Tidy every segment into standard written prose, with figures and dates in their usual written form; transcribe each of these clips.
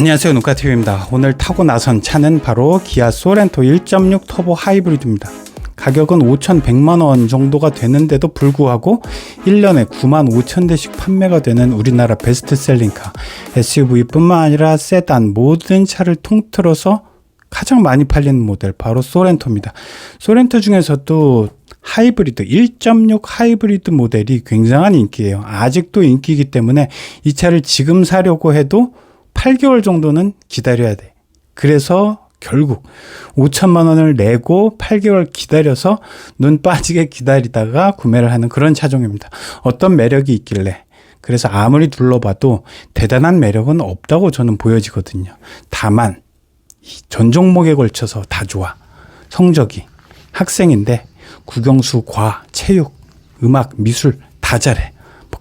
안녕하세요, 누카TV입니다. 오늘 타고 나선 차는 바로 기아 소렌토 1.6 터보 하이브리드입니다. 가격은 5,100만원 정도가 되는데도 불구하고 1년에 95,000대씩 판매가 되는 우리나라 베스트셀링카, SUV뿐만 아니라 세단, 모든 차를 통틀어서 가장 많이 팔리는 모델 바로 소렌토입니다. 소렌토 중에서도 하이브리드 1.6 하이브리드 모델이 굉장한 인기예요. 아직도 인기이기 때문에 이 차를 지금 사려고 해도 8개월 정도는 기다려야 돼. 그래서 결국 5천만 원을 내고 8개월 기다려서 눈 빠지게 기다리다가 구매를 하는 그런 차종입니다. 어떤 매력이 있길래, 그래서 아무리 둘러봐도 대단한 매력은 없다고 저는 보여지거든요. 다만 전 종목에 걸쳐서 다 좋아. 성적이 학생인데 국영수, 과학, 체육, 음악, 미술 다 잘해.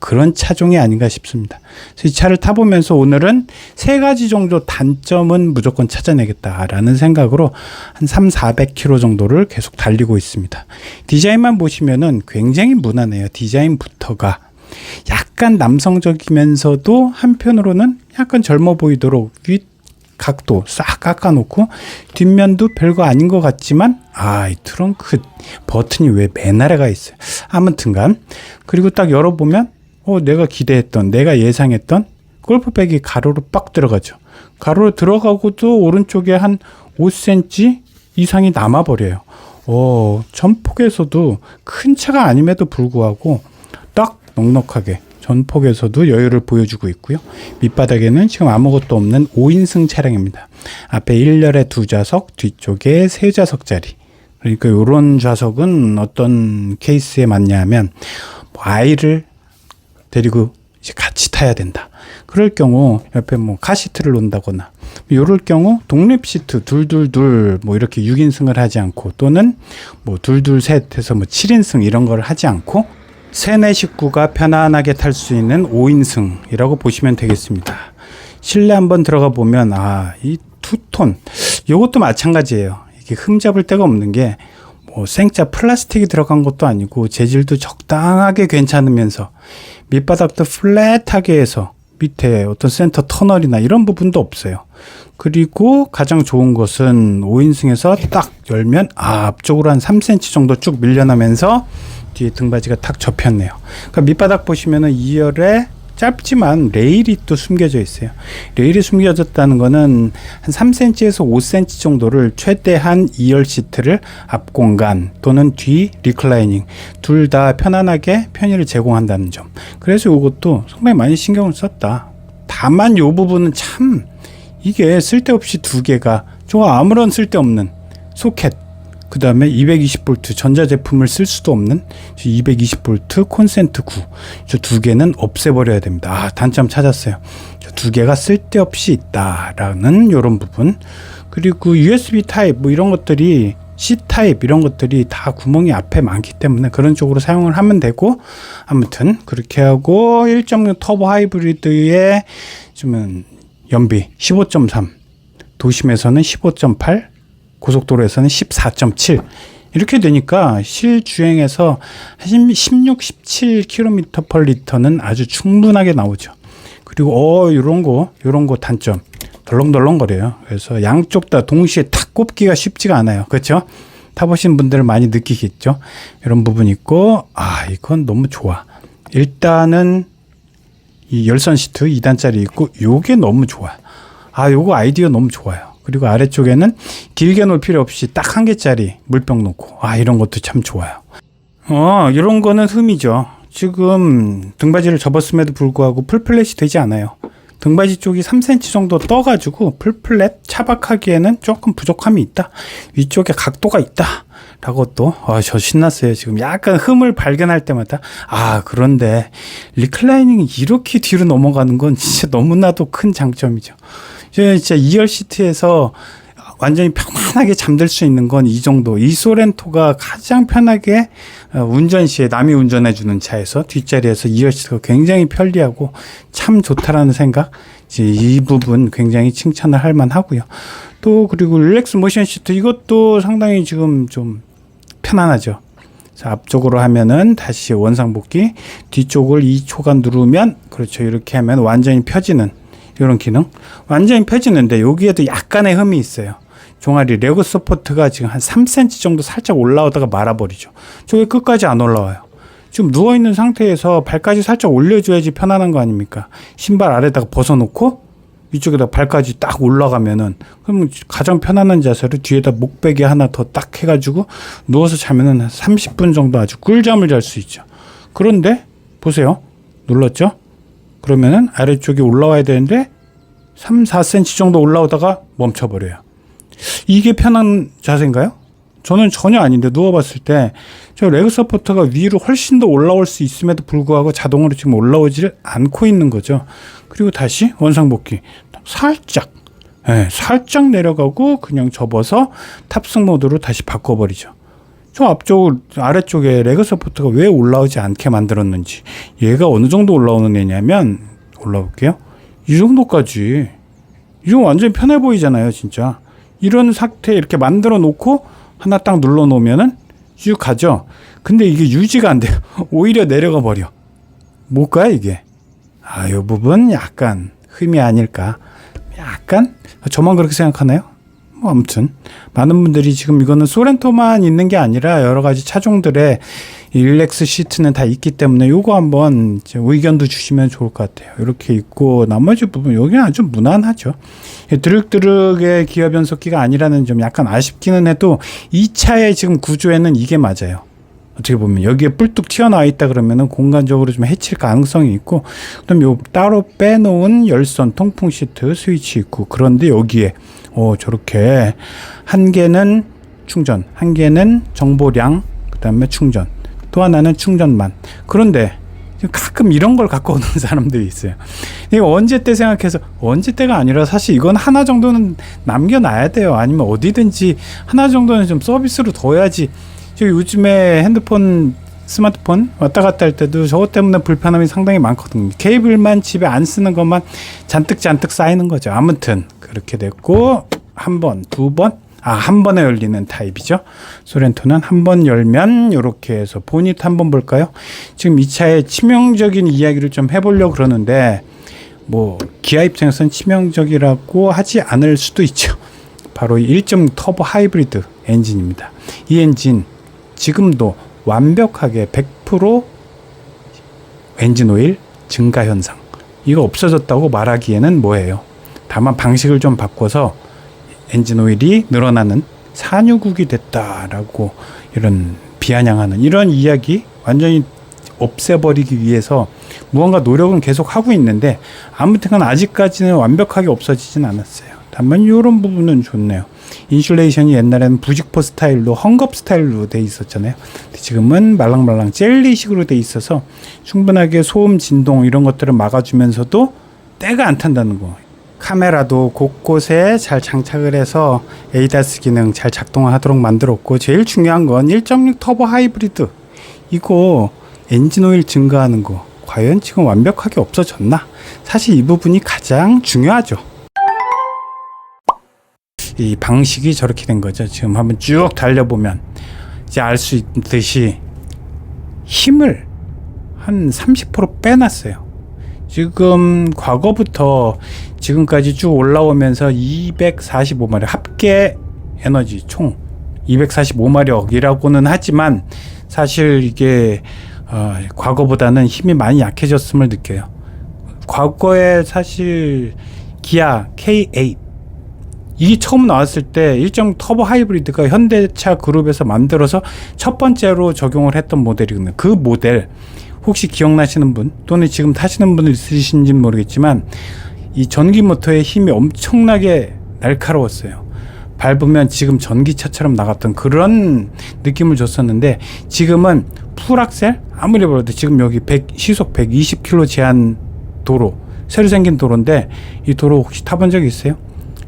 그런 차종이 아닌가 싶습니다. 그래서 이 차를 타보면서 오늘은 3가지 정도 단점은 무조건 찾아내겠다라는 생각으로 한 300-400km 정도를 계속 달리고 있습니다. 디자인만 보시면은 굉장히 무난해요. 디자인부터가 약간 남성적이면서도 한편으로는 약간 젊어 보이도록 윗 각도 싹 깎아놓고, 뒷면도 별거 아닌 것 같지만 이 트렁크 버튼이 왜 맨 아래가 있어요. 아무튼간, 그리고 딱 열어보면 내가 기대했던, 내가 예상했던 골프백이 가로로 빡 들어가죠. 가로로 들어가고도 오른쪽에 한 5cm 이상이 남아버려요. 전폭에서도 큰 차가 아님에도 불구하고 딱 넉넉하게 전폭에서도 여유를 보여주고 있고요. 밑바닥에는 지금 아무것도 없는 5인승 차량입니다. 앞에 1열에 2좌석, 뒤쪽에 3좌석짜리. 그러니까 이런 좌석은 어떤 케이스에 맞냐 하면 아이를 데리고 이제 같이 타야 된다. 그럴 경우 옆에 카시트를 놓는다거나, 이럴 경우 독립 시트 둘둘둘 이렇게 6인승을 하지 않고, 또는 둘둘셋 해서 7인승 이런 걸 하지 않고 3, 4 식구가 편안하게 탈 수 있는 5인승이라고 보시면 되겠습니다. 실내 한번 들어가 보면 이 투톤 이것도 마찬가지예요. 이게 흠잡을 데가 없는 게 생짜 플라스틱이 들어간 것도 아니고 재질도 적당하게 괜찮으면서 밑바닥도 플랫하게 해서 밑에 어떤 센터 터널이나 이런 부분도 없어요. 그리고 가장 좋은 것은 5인승에서 딱 열면 앞쪽으로 한 3cm 정도 쭉 밀려나면서 뒤에 등받이가 탁 접혔네요. 그러니까 밑바닥 보시면은 2열에 짧지만 레일이 또 숨겨져 있어요. 레일이 숨겨졌다는 거는 한 3cm에서 5cm 정도를 최대한 2열 시트를 앞 공간 또는 뒤 리클라이닝 둘 다 편안하게 편의를 제공한다는 점. 그래서 이것도 상당히 많이 신경을 썼다. 다만 이 부분은 참 이게 쓸데없이 2개가 아무런 쓸데없는 소켓, 그 다음에 220V 전자제품을 쓸 수도 없는 220V 콘센트 9. 저 2개는 없애버려야 됩니다. 단점 찾았어요. 저 2개가 쓸데없이 있다라는 이런 부분. 그리고 USB 타입 이런 것들이, C 타입 이런 것들이 다 구멍이 앞에 많기 때문에 그런 쪽으로 사용을 하면 되고, 아무튼 그렇게 하고 1.6 터보 하이브리드의 좀 연비 15.3, 도심에서는 15.8, 고속도로에서는 14.7 이렇게 되니까 실주행에서 한 16, 17km/L는 아주 충분하게 나오죠. 그리고 이런 거 단점 덜렁덜렁 거려요. 그래서 양쪽 다 동시에 탁 꼽기가 쉽지가 않아요. 그렇죠? 타보신 분들은 많이 느끼겠죠. 이런 부분 있고, 이건 너무 좋아. 일단은 이 열선 시트 2단짜리 있고 요게 너무 좋아요. 요거 아이디어 너무 좋아요. 그리고 아래쪽에는 길게 놓을 필요 없이 딱 1개짜리 물병 놓고, 이런 것도 참 좋아요. 이런 거는 흠이죠. 지금 등받이를 접었음에도 불구하고 풀플랫이 되지 않아요. 등받이 쪽이 3cm 정도 떠가지고 풀플랫 차박하기에는 조금 부족함이 있다. 위쪽에 각도가 있다. 라고 또, 저 신났어요. 지금 약간 흠을 발견할 때마다. 그런데 리클라이닝이 이렇게 뒤로 넘어가는 건 진짜 너무나도 큰 장점이죠. 진짜 2열 시트에서 완전히 편안하게 잠들 수 있는 건 이 정도. 이 소렌토가 가장 편하게 운전 시에 남이 운전해주는 차에서 뒷자리에서 2열 시트가 굉장히 편리하고 참 좋다라는 생각. 이 부분 굉장히 칭찬을 할 만하고요. 또 그리고 릴렉스 모션 시트 이것도 상당히 지금 좀 편안하죠. 자, 앞쪽으로 하면은 다시 원상복귀, 뒤쪽을 2초간 누르면, 그렇죠, 이렇게 하면 완전히 펴지는 이런 기능 완전히 펴지는데 여기에도 약간의 흠이 있어요. 종아리 레그 서포트가 지금 한 3cm 정도 살짝 올라오다가 말아버리죠. 저게 끝까지 안 올라와요. 지금 누워있는 상태에서 발까지 살짝 올려줘야지 편안한 거 아닙니까? 신발 아래다가 벗어놓고 이쪽에다 발까지 딱 올라가면은 그러면 가장 편안한 자세로 뒤에다 목베개 하나 더 딱 해가지고 누워서 자면은 한 30분 정도 아주 꿀잠을 잘 수 있죠. 그런데 보세요. 눌렀죠? 그러면은 아래쪽에 올라와야 되는데 3, 4cm 정도 올라오다가 멈춰버려요. 이게 편한 자세인가요? 저는 전혀 아닌데 누워봤을 때 저 레그 서포터가 위로 훨씬 더 올라올 수 있음에도 불구하고 자동으로 지금 올라오지를 않고 있는 거죠. 그리고 다시 원상복귀 살짝 살짝 내려가고 그냥 접어서 탑승 모드로 다시 바꿔버리죠. 저 앞쪽 아래쪽에 레그 서포터가 왜 올라오지 않게 만들었는지 얘가 어느 정도 올라오는 애냐면 올라올게요. 이 정도까지 이거 완전히 편해 보이잖아요. 진짜 이런 상태 이렇게 만들어 놓고 하나 딱 눌러 놓으면은 쭉 가죠. 근데 이게 유지가 안 돼요. 오히려 내려가 버려. 뭘까요 이게? 이 부분 약간 흠이 아닐까. 약간 저만 그렇게 생각하나요? 뭐 아무튼 많은 분들이 지금 이거는 소렌토만 있는 게 아니라 여러 가지 차종들의 릴렉스 시트는 다 있기 때문에 요거 한번 의견도 주시면 좋을 것 같아요. 이렇게 있고 나머지 부분 여기는 아주 무난하죠. 드륵드륵의 기어 변속기가 아니라는 점 약간 아쉽기는 해도 이 차의 지금 구조에는 이게 맞아요. 어떻게 보면 여기에 뿔뚝 튀어나와 있다 그러면은 공간적으로 좀 해칠 가능성이 있고, 그다음 요 따로 빼놓은 열선 통풍 시트 스위치 있고, 그런데 여기에 저렇게 한 개는 충전, 한 개는 정보량, 그다음에 충전, 또 하나는 충전만. 그런데 가끔 이런 걸 갖고 오는 사람들이 있어요. 이거 언제 때 생각해서, 언제 때가 아니라 사실 이건 하나 정도는 남겨놔야 돼요. 아니면 어디든지 하나 정도는 좀 서비스로 둬야지. 저 요즘에 핸드폰, 스마트폰 왔다 갔다 할 때도 저것 때문에 불편함이 상당히 많거든요. 케이블만 집에 안 쓰는 것만 잔뜩 쌓이는 거죠. 아무튼 그렇게 됐고, 한 번, 두 번, 한 번에 열리는 타입이죠. 소렌토는 한 번 열면 이렇게 해서 보닛 한번 볼까요? 지금 이 차의 치명적인 이야기를 좀 해보려고 그러는데, 뭐 기아 입장에서는 치명적이라고 하지 않을 수도 있죠. 바로 1.0 터보 하이브리드 엔진입니다. 이 엔진 지금도 완벽하게 100% 엔진 오일 증가 현상, 이거 없어졌다고 말하기에는 뭐예요. 다만 방식을 좀 바꿔서 엔진 오일이 늘어나는 산유국이 됐다라고 이런 비아냥하는 이런 이야기 완전히 없애버리기 위해서 무언가 노력은 계속 하고 있는데, 아무튼 아직까지는 완벽하게 없어지진 않았어요. 다만 이런 부분은 좋네요. 인슐레이션이 옛날에는 부직포 스타일로 헝겊 스타일로 돼 있었잖아요. 지금은 말랑말랑 젤리식으로 돼 있어서 충분하게 소음, 진동 이런 것들을 막아주면서도 때가 안 탄다는 거. 카메라도 곳곳에 잘 장착을 해서 에이다스 기능 잘 작동하도록 만들었고, 제일 중요한 건 1.6 터보 하이브리드, 이거 엔진 오일 증가하는 거 과연 지금 완벽하게 없어졌나? 사실 이 부분이 가장 중요하죠. 이 방식이 저렇게 된 거죠. 지금 한번 쭉 달려보면 이제 알 수 있듯이 힘을 한 30% 빼놨어요. 지금 과거부터 지금까지 쭉 올라오면서 245마력 합계 에너지 총 245마력이라고는 하지만 사실 이게 과거보다는 힘이 많이 약해졌음을 느껴요. 과거에 사실 기아 K8 이게 처음 나왔을 때 1.0 터보 하이브리드가 현대차 그룹에서 만들어서 첫 번째로 적용을 했던 모델이거든요. 그 모델 혹시 기억나시는 분 또는 지금 타시는 분들 있으신지는 모르겠지만 이 전기 모터의 힘이 엄청나게 날카로웠어요. 밟으면 지금 전기차처럼 나갔던 그런 느낌을 줬었는데, 지금은 풀악셀 아무리 봐도 지금 여기 시속 120km 제한 도로, 새로 생긴 도로인데, 이 도로 혹시 타본 적 있어요?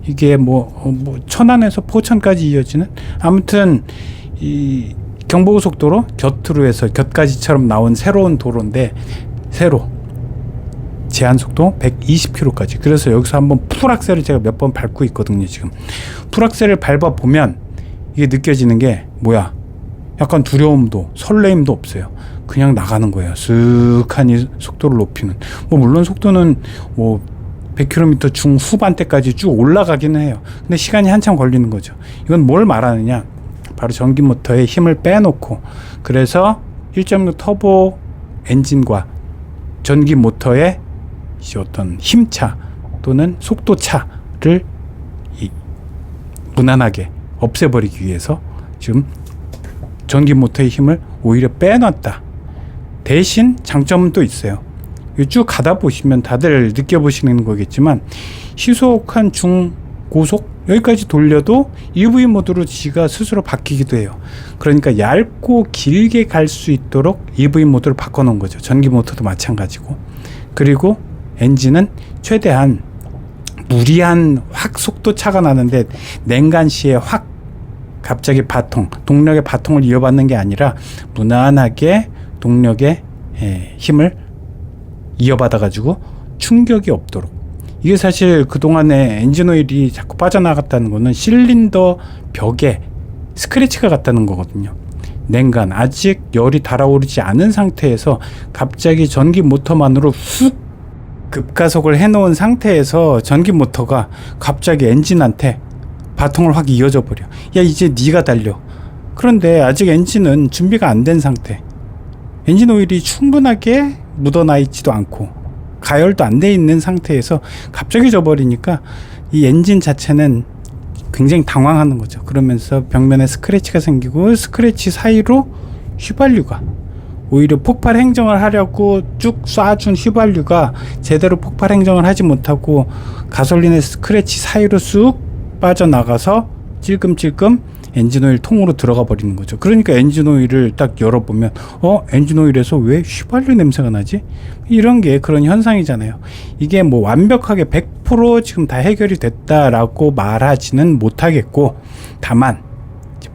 이게 뭐 천안에서 포천까지 이어지는, 아무튼 이 경부고속도로 곁으로 해서 곁가지처럼 나온 새로운 도로인데, 새로 제한 속도 120km까지. 그래서 여기서 한번 풀악셀을 제가 몇 번 밟고 있거든요. 지금 풀악셀을 밟아 보면 이게 느껴지는 게 뭐야? 약간 두려움도 설레임도 없어요. 그냥 나가는 거예요. 쓱하니 속도를 높이는. 뭐 물론 속도는 뭐 100km 중후반대까지 쭉 올라가기는 해요. 근데 시간이 한참 걸리는 거죠. 이건 뭘 말하느냐? 바로 전기 모터의 힘을 빼놓고, 그래서 1.6 터보 엔진과 전기 모터의 어떤 힘차 또는 속도차를 무난하게 없애버리기 위해서 지금 전기 모터의 힘을 오히려 빼놨다. 대신 장점은 또 있어요. 쭉 가다 보시면 다들 느껴보시는 거겠지만, 시속한 중고속 여기까지 돌려도 EV 모드로 지가 스스로 바뀌기도 해요. 그러니까 얇고 길게 갈 수 있도록 EV 모드로 바꿔놓은 거죠. 전기 모터도 마찬가지고. 그리고 엔진은 최대한 무리한 확 속도 차가 나는데 냉간시에 확 갑자기 동력의 바통을 이어받는 게 아니라 무난하게 동력의 힘을 이어받아 가지고 충격이 없도록. 이게 사실 그동안에 엔진 오일이 자꾸 빠져나갔다는 거는 실린더 벽에 스크래치가 갔다는 거거든요. 냉간, 아직 열이 달아오르지 않은 상태에서 갑자기 전기 모터만으로 훅 급가속을 해놓은 상태에서 전기 모터가 갑자기 엔진한테 바통을 확 이어져 버려. 야, 이제 네가 달려. 그런데 아직 엔진은 준비가 안 된 상태. 엔진 오일이 충분하게 묻어나 있지도 않고 가열도 안 돼 있는 상태에서 갑자기 져버리니까 이 엔진 자체는 굉장히 당황하는 거죠. 그러면서 벽면에 스크래치가 생기고, 스크래치 사이로 휘발유가, 오히려 폭발 행정을 하려고 쭉 쏴준 휘발유가 제대로 폭발 행정을 하지 못하고 가솔린의 스크래치 사이로 쑥 빠져나가서 찔끔찔끔 엔진오일 통으로 들어가 버리는 거죠. 그러니까 엔진오일을 딱 열어보면 엔진오일에서 왜 휘발유 냄새가 나지? 이런 게 그런 현상이잖아요. 이게 뭐 완벽하게 100% 지금 다 해결이 됐다라고 말하지는 못하겠고, 다만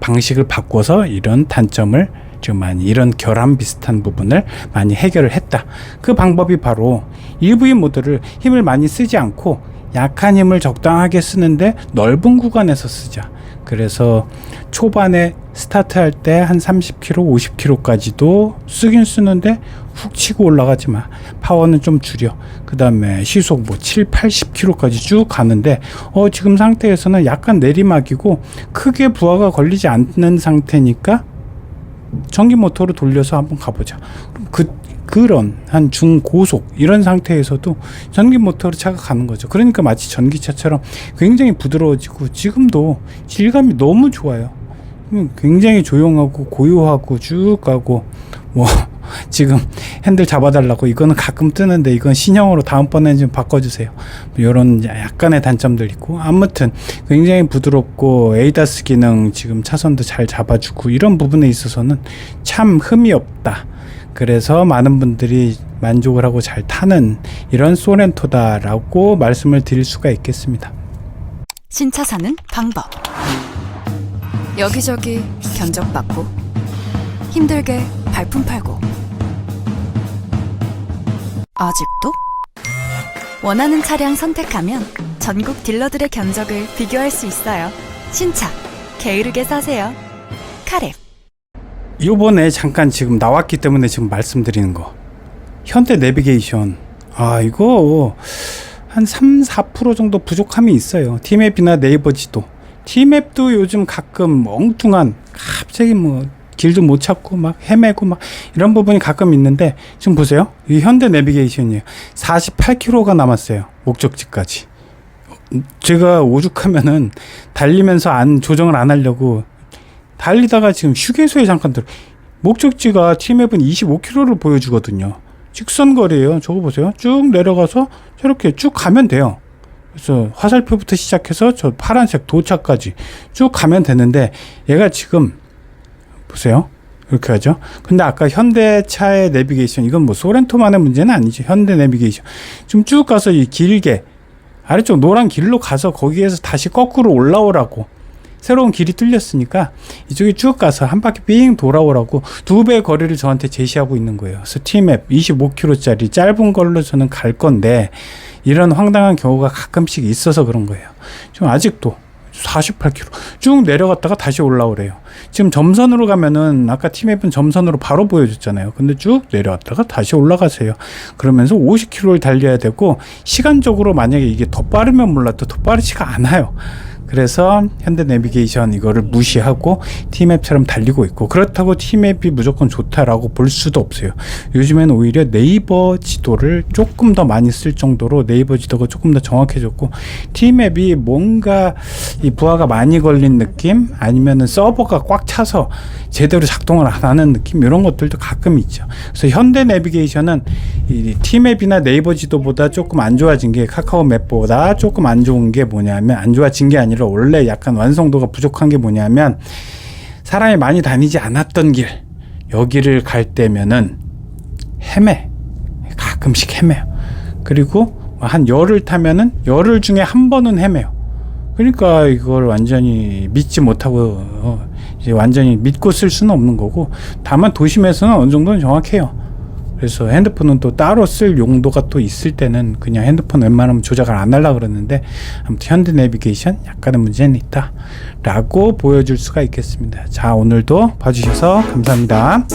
방식을 바꿔서 이런 단점을 좀 많이, 이런 결함 비슷한 부분을 많이 해결을 했다. 그 방법이 바로 EV 모드를 힘을 많이 쓰지 않고 약한 힘을 적당하게 쓰는데 넓은 구간에서 쓰자. 그래서 초반에 스타트할 때 한 30km, 50km까지도 쓰긴 쓰는데 훅 치고 올라가지 마. 파워는 좀 줄여. 그 다음에 시속 뭐 7, 80km까지 쭉 가는데 지금 상태에서는 약간 내리막이고 크게 부하가 걸리지 않는 상태니까 전기 모터로 돌려서 한번 가보자. 그런 한 중고속 이런 상태에서도 전기 모터로 차가 가는 거죠. 그러니까 마치 전기차처럼 굉장히 부드러워지고, 지금도 질감이 너무 좋아요. 굉장히 조용하고 고요하고 쭉 가고, 뭐 지금 핸들 잡아달라고 이거는 가끔 뜨는데 이건 신형으로 다음번에는 좀 바꿔주세요. 이런 약간의 단점들 있고, 아무튼 굉장히 부드럽고 에이다스 기능 지금 차선도 잘 잡아주고, 이런 부분에 있어서는 참 흠이 없다. 그래서 많은 분들이 만족을 하고 잘 타는 이런 소렌토다라고 말씀을 드릴 수가 있겠습니다. 신차 사는 방법. 여기저기 견적받고 힘들게 발품 팔고, 아직도? 원하는 차량 선택하면 전국 딜러들의 견적을 비교할 수 있어요. 신차 게으르게 사세요. 카랩. 요번에 잠깐 지금 나왔기 때문에 지금 말씀드리는 거, 현대 내비게이션, 이거 한 3, 4% 정도 부족함이 있어요. T맵이나 네이버 지도. T맵도 요즘 가끔 엉뚱한, 갑자기 뭐 길도 못 찾고 막 헤매고 막 이런 부분이 가끔 있는데, 지금 보세요. 이 현대 내비게이션이에요. 48km가 남았어요. 목적지까지. 제가 오죽하면은 달리면서 조정을 안 하려고 달리다가 지금 휴게소에 잠깐 목적지가 T맵은 25km를 보여주거든요. 직선거리예요. 저거 보세요. 쭉 내려가서 저렇게 쭉 가면 돼요. 그래서 화살표부터 시작해서 저 파란색 도착까지 쭉 가면 되는데, 얘가 지금 보세요. 이렇게 하죠. 근데 아까 현대차의 내비게이션, 이건 뭐 소렌토만의 문제는 아니죠. 현대 내비게이션 좀 쭉 가서 이 길게 아래쪽 노란 길로 가서 거기에서 다시 거꾸로 올라오라고, 새로운 길이 뚫렸으니까 이쪽에 쭉 가서 한 바퀴 삥 돌아오라고 2배의 거리를 저한테 제시하고 있는 거예요. 그래서 T맵 25km짜리 짧은 걸로 저는 갈 건데, 이런 황당한 경우가 가끔씩 있어서 그런 거예요. 좀 아직도 48km 쭉 내려갔다가 다시 올라오래요. 지금 점선으로 가면은 아까 팀앱은 점선으로 바로 보여줬잖아요. 근데 쭉 내려왔다가 다시 올라가세요. 그러면서 50km를 달려야 되고 시간적으로 만약에 이게 더 빠르면 몰라도 더 빠르지가 않아요. 그래서 현대 내비게이션 이거를 무시하고 T맵처럼 달리고 있고, 그렇다고 T맵이 무조건 좋다라고 볼 수도 없어요. 요즘에는 오히려 네이버 지도를 조금 더 많이 쓸 정도로 네이버 지도가 조금 더 정확해졌고, T맵이 뭔가 이 부하가 많이 걸린 느낌, 아니면은 서버가 꽉 차서 제대로 작동을 안 하는 느낌, 이런 것들도 가끔 있죠. 그래서 현대 내비게이션은 이 T맵이나 네이버 지도보다 조금 안 좋아진 게, 카카오 맵보다 조금 안 좋은 게 뭐냐면, 안 좋아진 게 아니라 원래 약간 완성도가 부족한 게 뭐냐면, 사람이 많이 다니지 않았던 길, 여기를 갈 때면은 헤매, 가끔씩 헤매요. 그리고 한 열흘 타면은 열흘 중에 한 번은 헤매요. 그러니까 이걸 완전히 믿지 못하고 이제 완전히 믿고 쓸 수는 없는 거고, 다만 도심에서는 어느 정도는 정확해요. 그래서 핸드폰은 또 따로 쓸 용도가 또 있을 때는 그냥 핸드폰 웬만하면 조작을 안 하려고 그러는데, 아무튼 현대 내비게이션 약간의 문제는 있다 라고 보여줄 수가 있겠습니다. 자, 오늘도 봐주셔서 감사합니다.